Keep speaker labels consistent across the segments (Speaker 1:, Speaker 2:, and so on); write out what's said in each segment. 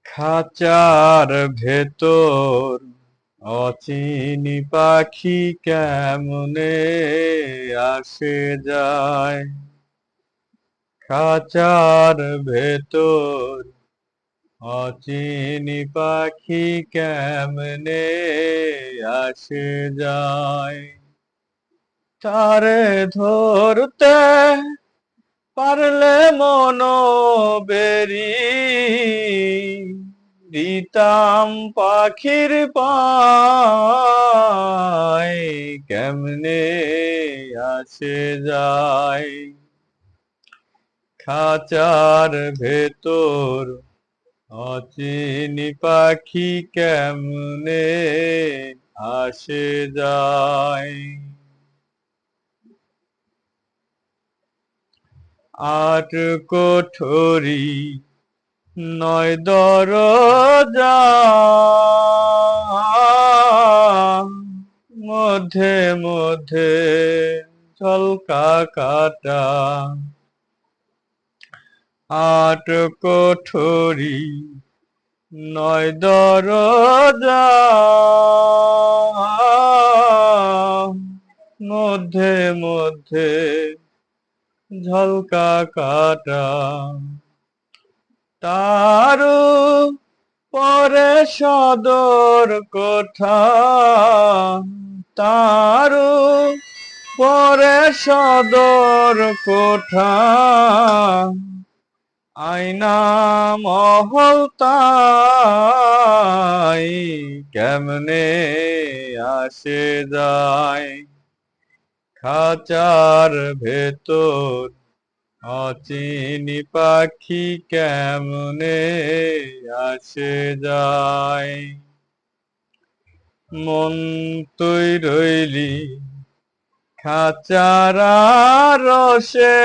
Speaker 1: খাঁচার ভেতর অচিনি পাখি কেমনে আসে যায়। খাঁচার ভেতর অচিনি পাখি কেমনে আসে যায়। তারে ধরতে পারলে মনো বেরি দিতাম পাখির পায় কেমনে আসে যায়। খাঁচার ভেতর অচিনি পাখি কেমনে আসে যায়। আট কোঠরি নয় দরজা, মধ্যে মধ্যে ঝলকা কাটা। আট কোঠরি নয় দরজা, মধ্যে মধ্যে ঝলকা কাটা। তারু পরে সদর কোঠা, তারু পরে সদর কোঠা। আয়না মহল তাই কেমনে আসে যায়। খাঁচার ভেতর অচিনি পাখি কেমনে আসে যায়। মন তুই রইলি খাঁচার রসে,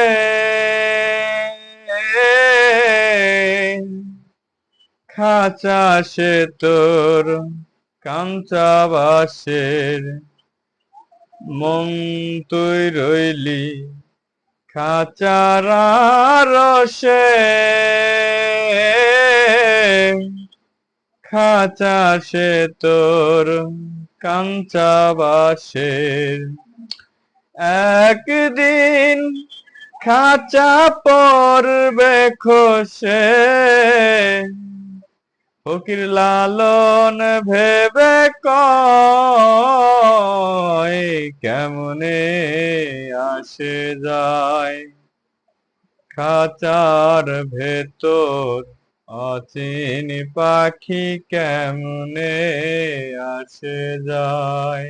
Speaker 1: খাঁচা সে তোর কাঞ্চা বাসের। মন তুই রইলি খাঁচার রসে, খাঁচা সে তোর কাঞ্চা বাসের। একদিন খাঁচা পড়বে খসে, ফকির লালন ভেবে কয় কেমনে আসে যায়। খাঁচার ভেতর অচিনি পাখি কেমনে আসে যায়।